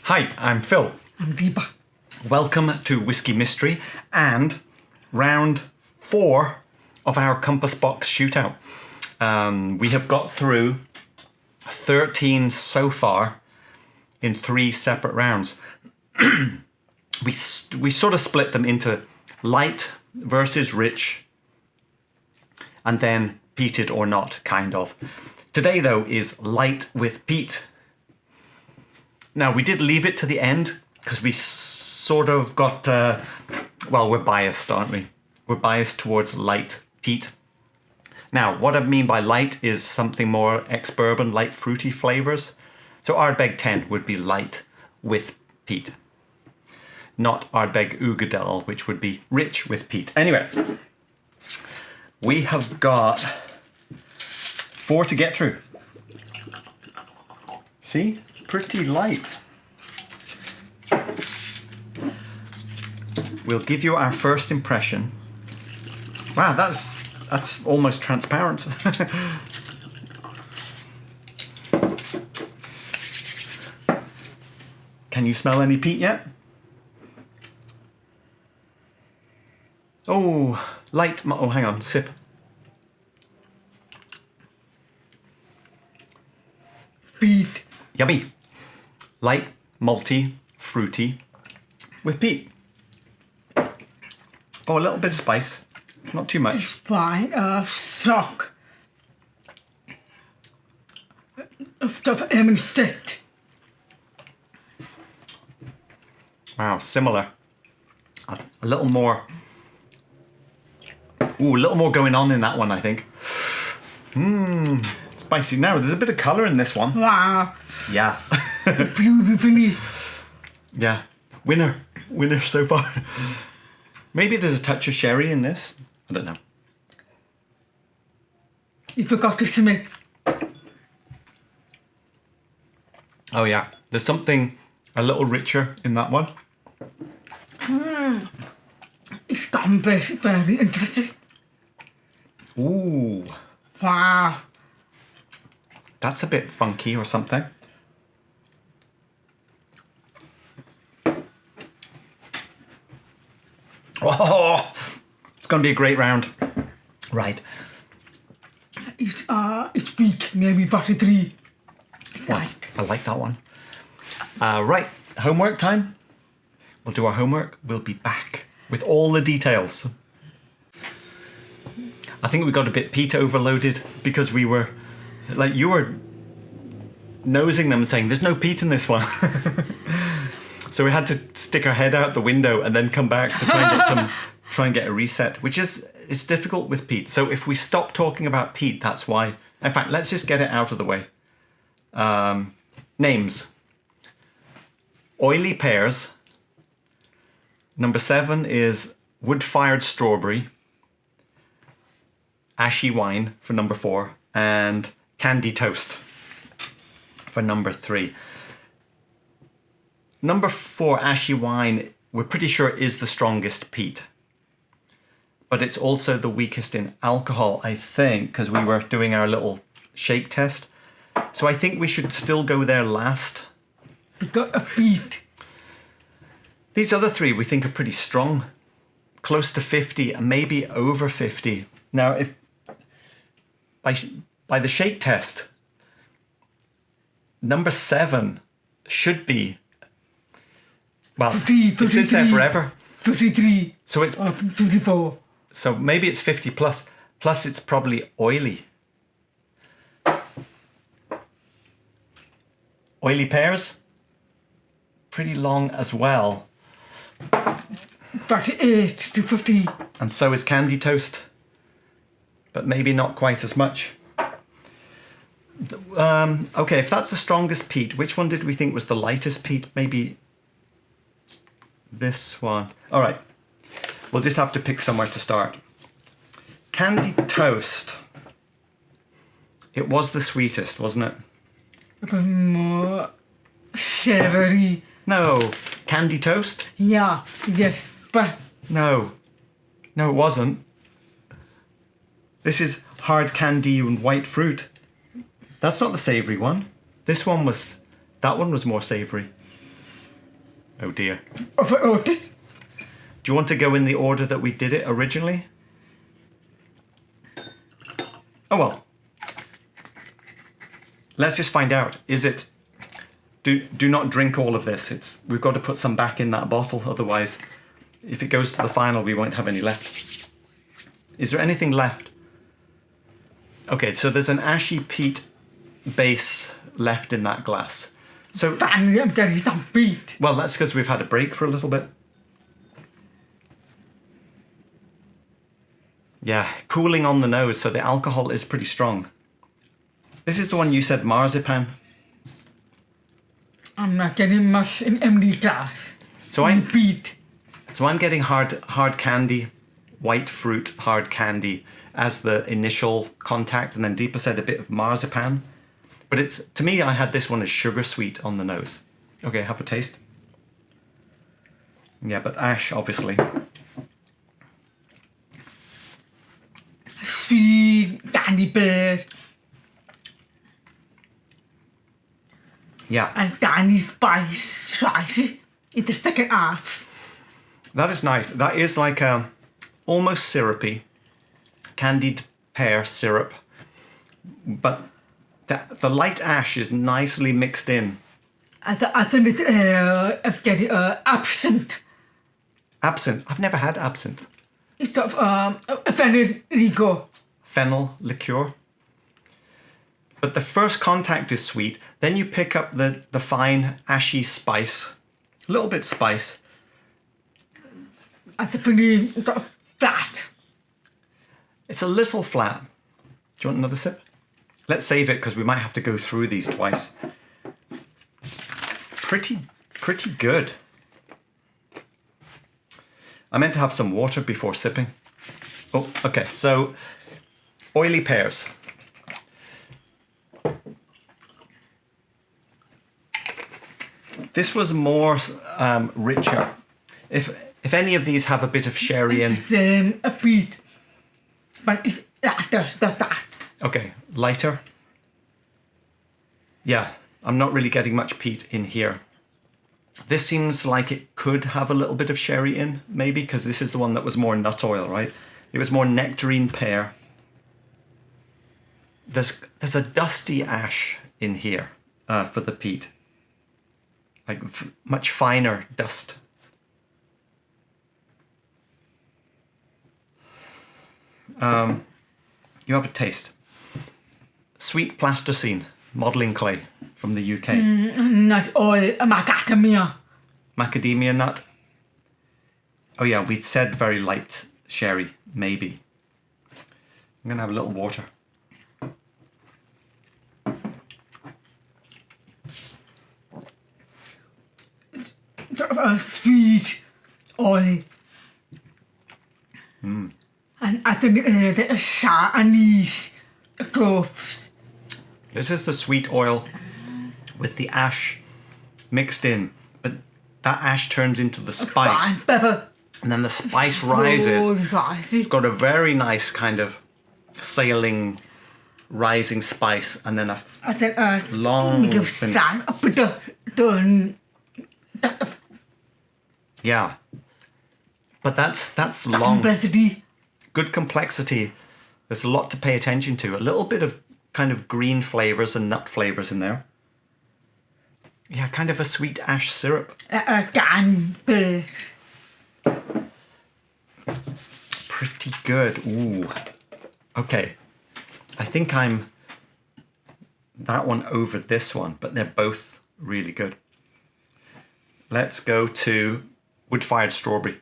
Hi, I'm Phil. I'm Deepa. Welcome to Whisky Mystery and round 4 of our Compass Box shootout. We have got through 13 so far in 3 separate rounds. we sort of split them into light versus rich and then peated or not, kind of. Today, though, is light with peat. Now, we did leave it to the end because we sort of got, well, we're biased, aren't we? We're biased towards light peat. Now, what I mean by light is something more ex-bourbon, light fruity flavours. So Ardbeg 10 would be light with peat. Not Ardbeg Ugadel, which would be rich with peat. Anyway, we have got 4 to get through. See? Pretty light. We'll give you our first impression. Wow, that's almost transparent. Can you smell any peat yet? Oh, light. Oh, hang on, sip. Peat. Yummy. Light, malty, fruity, with peat. Oh, a little bit of spice. Not too much. Fine. Strong. Of Enlightenment. Wow, similar. A little more. Ooh, a little more going on in that one, I think. Spicy. Now, there's a bit of colour in this one. Wow. Yeah. Beautifully. Yeah. Winner so far. Maybe there's a touch of sherry in this. I don't know. You forgot to smell. Oh yeah, there's something a little richer in that one. It's very interesting. Ooh, Wow. that's a bit funky or something. Oh, it's going to be a great round. Right. It's weak. Maybe 43. Light. I like that one. Right, homework time. We'll do our homework. We'll be back with all the details. I think we got a bit peat overloaded because we were, like, you were nosing them saying, there's no peat in this one. So we had to stick our head out the window and then come back to try and get a reset, which is, it's difficult with peat. So if we stop talking about peat, that's why. In fact, let's just get it out of the way. Names. Oily pears. Number 7 is wood-fired strawberry. Ashy wine for number 4. And candy toast for number 3. Number 4, ashy wine, we're pretty sure is the strongest peat. But it's also the weakest in alcohol, I think, because we were doing our little shake test. So I think we should still go there last. Because of peat. These other 3 we think are pretty strong. Close to 50 and maybe over 50. Now, if by the shake test, number 7 should be, well, 50, it sits there forever. 53. So it's 54. So maybe it's 50 plus. Plus it's probably oily. Oily pears. Pretty long as well. 48 to 50. And so is candy toast. But maybe not quite as much. Okay, if that's the strongest peat, which one did we think was the lightest peat? Maybe this one. All right. We'll just have to pick somewhere to start. Candy toast. It was the sweetest, wasn't it? It was more savory. No. Candy toast? Yeah, yes, but No. No, it wasn't. This is hard candy and white fruit. That's not the savoury one. That one was more savoury. Oh dear. Oh, this. Do you want to go in the order that we did it originally? Oh well. Let's just find out. Is it... Do not drink all of this. We've got to put some back in that bottle, otherwise if it goes to the final we won't have any left. Is there anything left? Okay, so there's an ashy peat base left in that glass. So Finally, I'm getting some peat. well, that's because we've had a break for a little bit. Yeah, cooling on the nose, so the alcohol is pretty strong. This is the one you said, marzipan. I'm not getting much in empty glass. So I'm Peat. getting hard candy, white fruit hard candy as the initial contact, and then Deepa said a bit of marzipan. But it's, to me, I had this one as sugar sweet on the nose. Okay, have a taste. Yeah, but ash, obviously. Sweet candy bear. Yeah, And candy spicy in the second half. that is nice. That is like a almost syrupy, candied pear syrup. But the light ash is nicely mixed in. I think I'm getting absinthe. Absinthe. I've never had absinthe. It's of Federico. Fennel liqueur. But the first contact is sweet. Then you pick up the fine ashy spice. A little bit spice. I think flat. It's a little flat. Do you want another sip? Let's save it because we might have to go through these twice. Pretty good. I meant to have some water before sipping. Oh, okay. So, oily pears. This was more richer. If any of these have a bit of sherry in. It's a peat. But it's that. Okay, lighter. Yeah, I'm not really getting much peat in here. This seems like it could have a little bit of sherry in, maybe, because this is the one that was more nut oil, right? It was more nectarine pear. There's a dusty ash in here for the peat. Like much finer dust. You have a taste. Sweet plasticine, modelling clay from the UK. Not oil, macadamia. Macadamia nut. Oh yeah, we said very light sherry, maybe. I'm gonna have a little water. Sweet oil. And I think the anise cloves. This is the sweet oil with the ash mixed in, but that ash turns into the spice, Pepper. and then the spice rises. Rises. It's got a very nice kind of sailing, rising spice, and then a I think long, give thin- sand a bit of turn. yeah. But that's long. Complexity. Good complexity. There's a lot to pay attention to. A little bit of kind of green flavors and nut flavors in there. Yeah, kind of a sweet ash syrup. Candy. Pretty good. Ooh. Okay. I think I'm that one over this one, but they're both really good. Let's go to wood-fired strawberry.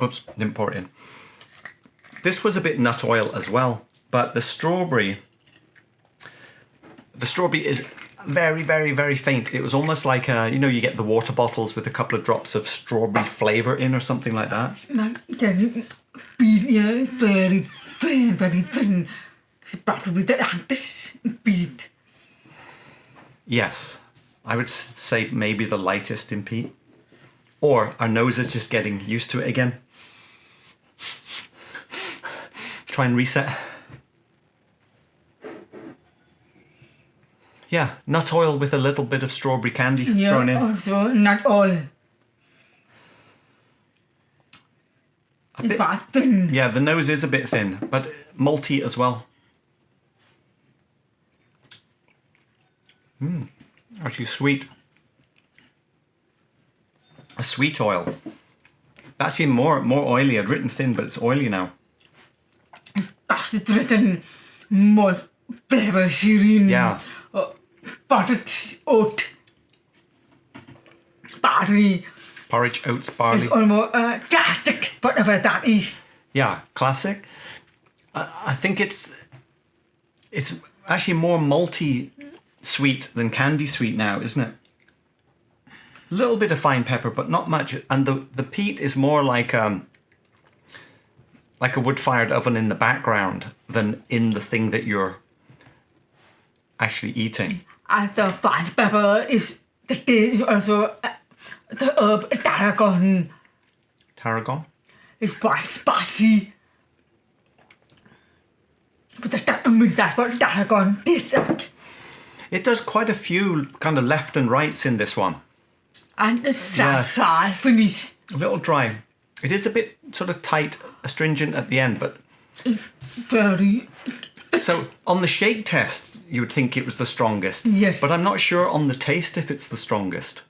Oops, didn't pour it in. This was a bit nut oil as well, but the strawberry is very, very, very faint. It was almost like, you get the water bottles with a couple of drops of strawberry flavour in or something like that. Can be very thin, very thin. It's probably the lightest peat. Yes, I would say maybe the lightest in peat. Or our nose is just getting used to it again. Try and reset. Yeah, nut oil with a little bit of strawberry candy Yeah, thrown in. also nut oil. A bit, Quite thin. yeah, the nose is a bit thin, but malty as well. Actually sweet. A sweet oil. Actually more oily. I'd written thin, but it's oily now. That's it written more flavor serene. Yeah. Buttered oat. Barley. Porridge, oats, barley. It's almost classic, whatever that is. Yeah, classic. I think it's actually more malty sweet than candy sweet now, isn't it? A little bit of fine pepper, but not much. And the peat is more like a wood-fired oven in the background than in the thing that you're actually eating. And the fine pepper is the taste is also the herb tarragon. Tarragon? It's quite spicy. But that's what tarragon tastes like. It does quite a few kind of left and rights in this one. And the dry finish. A little dry. It is a bit sort of tight, astringent at the end, but... It's very... So, on the shake test, you would think it was the strongest. Yes. But I'm not sure on the taste if it's the strongest.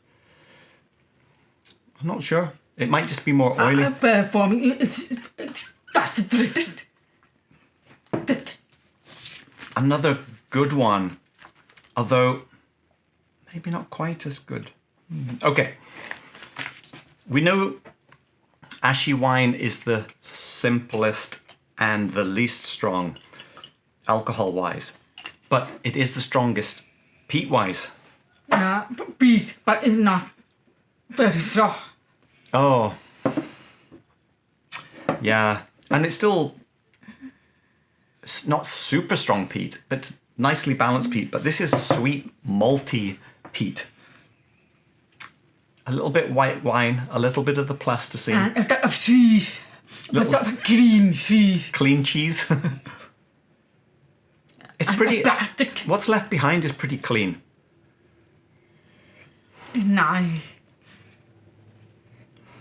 I'm not sure. It might just be more oily. For me, that's written. Another good one. Although, maybe not quite as good. Okay. We know ashy wine is the simplest and the least strong, alcohol-wise. But it is the strongest, peat-wise. Yeah, peat, but it's not very strong. Oh. Yeah. And it's still not super strong peat, but nicely balanced peat. But this is sweet, malty peat. A little bit white wine, a little bit of the plasticine. And a bit of cheese. A bit of green cheese. Clean cheese. It's And pretty... plastic. What's left behind is pretty clean. Nice.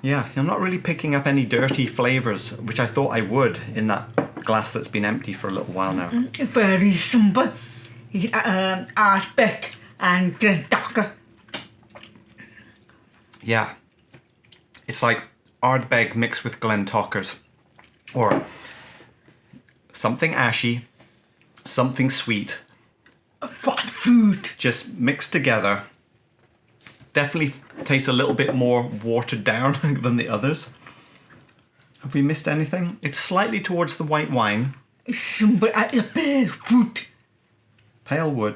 Yeah, I'm not really picking up any dirty flavours, which I thought I would in that glass that's been empty for a little while now. Very simple. Artbeck and Glendocker. Yeah. It's like Ardbeg mixed with Glentockers. Or something ashy, something sweet. What food? Just mixed together. Definitely tastes a little bit more watered down than the others. Have we missed anything? It's slightly towards the white wine. Simple as a pale food. Pale wood.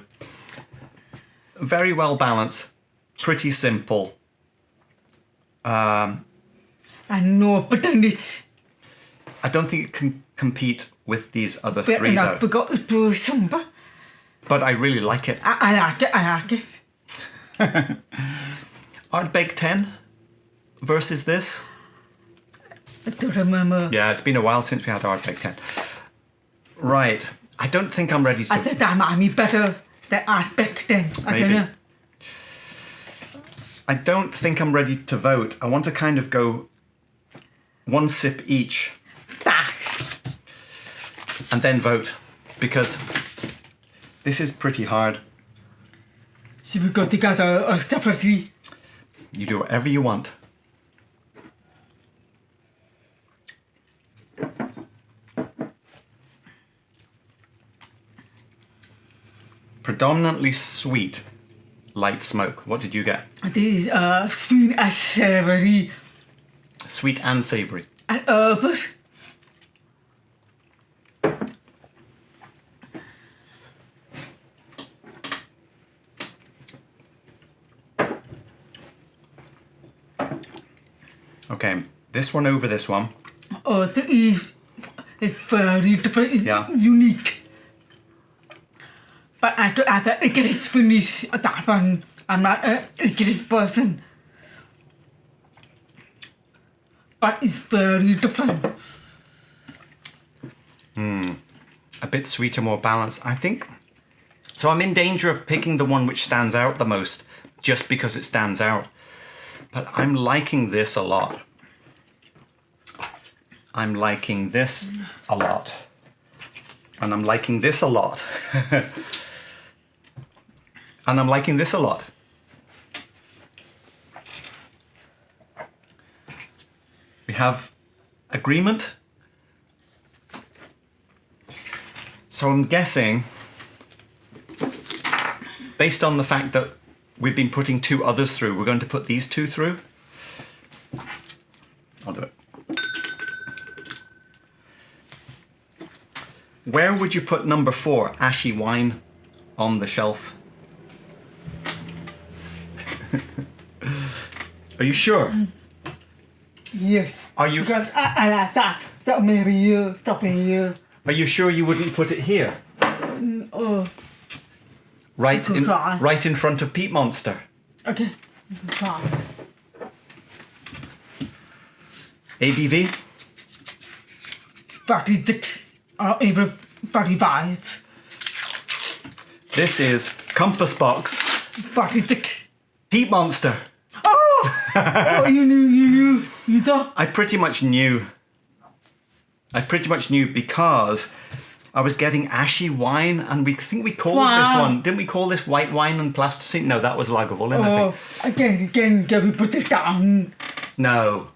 Very well balanced. Pretty simple. And no bitterness. I don't think it can compete with these other Fair three enough, though. because it's too simple. But I really like it. I like it, I like it. Ardbeg 10 versus this. I don't remember. Yeah, it's been a while since we had Ardbeg 10. Right. I don't think I'm ready to... I think that might be better than Artbeck then. I Maybe. don't know. I don't think I'm ready to vote. I want to kind of go one sip each That. and then vote, because this is pretty hard. So we go together separately. You do whatever you want. Predominantly sweet, light smoke. What did you get? This is sweet and savory Sweet and savoury. and herbs. Okay, this one over this one. This is very different. It's Yeah. unique. But I don't have the English finish that one. I'm not an English person. But it's very different. A bit sweeter, more balanced. I think So I'm in danger of picking the one which stands out the most, just because it stands out. But I'm liking this a lot. I'm liking this a lot. And I'm liking this a lot. And I'm liking this a lot. We have agreement. So I'm guessing, based on the fact that we've been putting 2 others through, we're going to put these 2 through. I'll do it. Where would you put number 4, Ashy Wine, on the shelf? Are you sure? Yes. Are you? Because I like that. That maybe here, stopping here. Are you sure you wouldn't put it here? Right in front of Peat Monster. Okay. Try. ABV? 36 or even 35. This is Compass Box 46. Peat Monster. Oh, you thought? I pretty much knew because I was getting Ashy Wine, and we think we called this one. Didn't we call this White Wine and Plasticine? No, that was Lagavulin, I think. Again, can we put it down? No.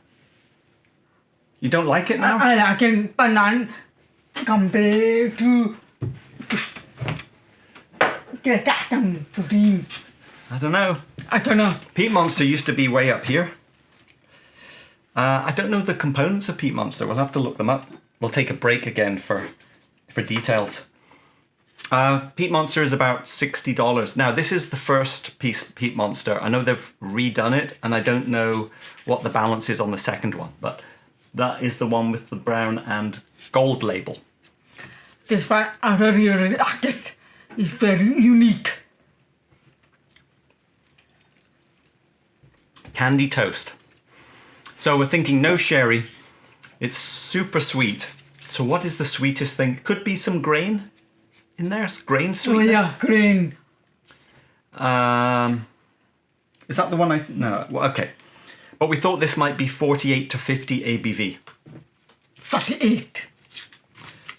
You don't like it now? I like it, but not compared to get that 15. I don't know. I don't know. Peat Monster used to be way up here. I don't know the components of Peat Monster. We'll have to look them up. We'll take a break again for details. Peat Monster is about $60. Now, this is the first piece Peat Monster. I know they've redone it, and I don't know what the balance is on the second one, but that is the one with the brown and gold label. This one, I really like it. It's very unique. Candy toast. So we're thinking no sherry. It's super sweet. So what is the sweetest thing? Could be some grain in there. Grain sweetness. Oh yeah, grain. Is that the one no? Well, okay. But we thought this might be 48 to 50 ABV. 48.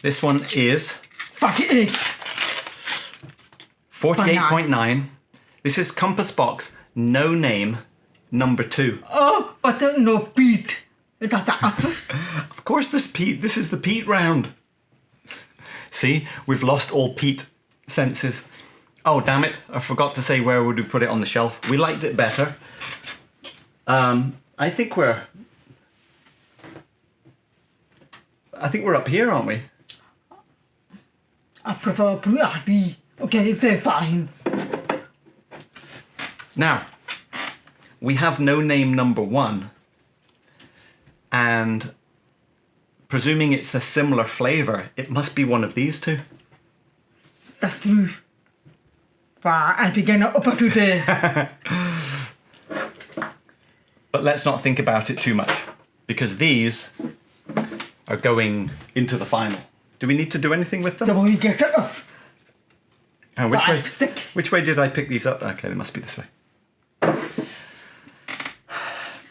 This one is 48. 48.9. This is Compass Box No Name No.2. Oh, but there's no peat. That's the opposite. Of course there's peat. This is the peat round. See, we've lost all peat senses. Oh, damn it. I forgot to say where would we put it on the shelf. We liked it better. I think we're up here, aren't we? I prefer pretty. Okay, they're fine. Now, we have No Name No.1, and presuming it's a similar flavour, it must be one of these 2. That's true. But I begin up today. But let's not think about it too much, because these are going into the final. Do we need to do anything with them? So we get it off. And which way did I pick these up? Okay, they must be this way.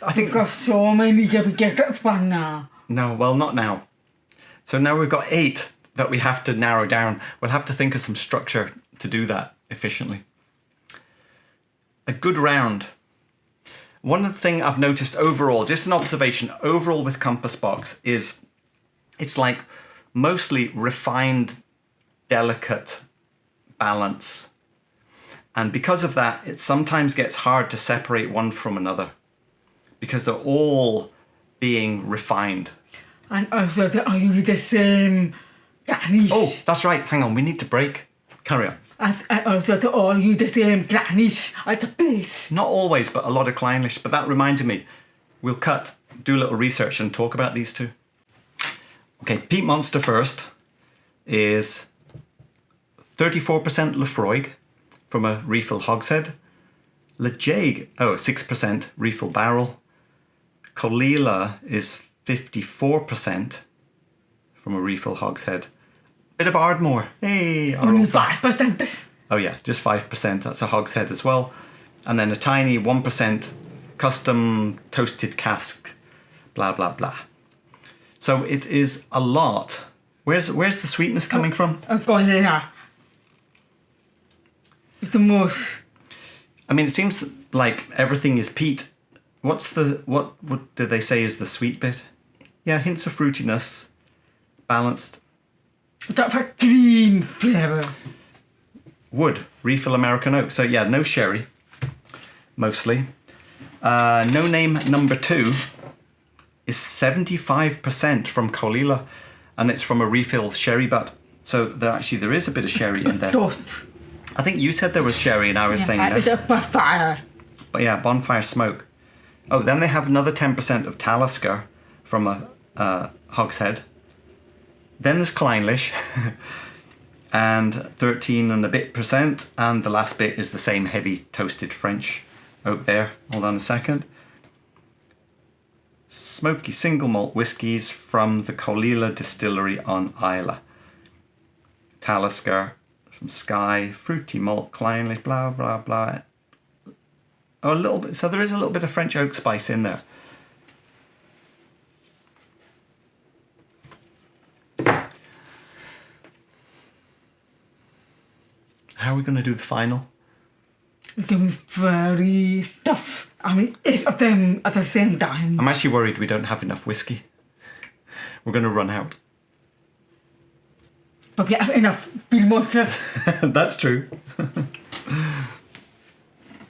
I think We've got so many that we get it from now. No, well, not now. So now we've got 8 that we have to narrow down. We'll have to think of some structure to do that efficiently. A good round. One thing I've noticed overall, just an observation, overall with Compass Box is it's like mostly refined, delicate balance. And because of that, it sometimes gets hard to separate one from another because they're all being refined. And also they are using the same garnish. Oh, that's right. Hang on, we need to break. Carry on. And also they all use the same garnish at the base. Not always, but a lot of Kleinish. But that reminded me, we'll do a little research and talk about these 2. Okay, Peat Monster first is 34% Lefroy from a refill hogshead. Le Jague, 6% refill barrel. Delilah is 54% from a refill hogshead. Bit of Ardmore. Hey, Only 5%. Oh yeah, just 5%. That's a hogshead as well. And then a tiny 1% custom toasted cask, blah, blah, blah. So it is a lot. Where's the sweetness coming from? Glasgow. It's the most. I mean, it seems like everything is peat. What do they say is the sweet bit? Yeah, hints of fruitiness, balanced. That's a green flavour. Wood, refill American oak. So yeah, no sherry, mostly. No Name No.2 is 75% from Delilah, and it's from a refill sherry butt. So there is a bit of sherry in there. Toast. I think you said there was sherry, and I was saying It's no. a fire. But yeah, bonfire smoke. Oh, then they have another 10% of Talisker from a hogshead. Then there's Kleinlich, and 13 and a bit percent, and the last bit is the same heavy toasted French oak there. Hold on a second. Smoky single malt whiskies from the Delilah distillery on Islay. Talisker from Skye, fruity malt, Kleinlich, blah blah blah. Oh, a little bit. So there is a little bit of French oak spice in there. How are we going to do the final? It's going to be very tough. I mean, 8 of them at the same time. I'm actually worried we don't have enough whiskey. We're going to run out. But we have enough Peat Monster. That's true.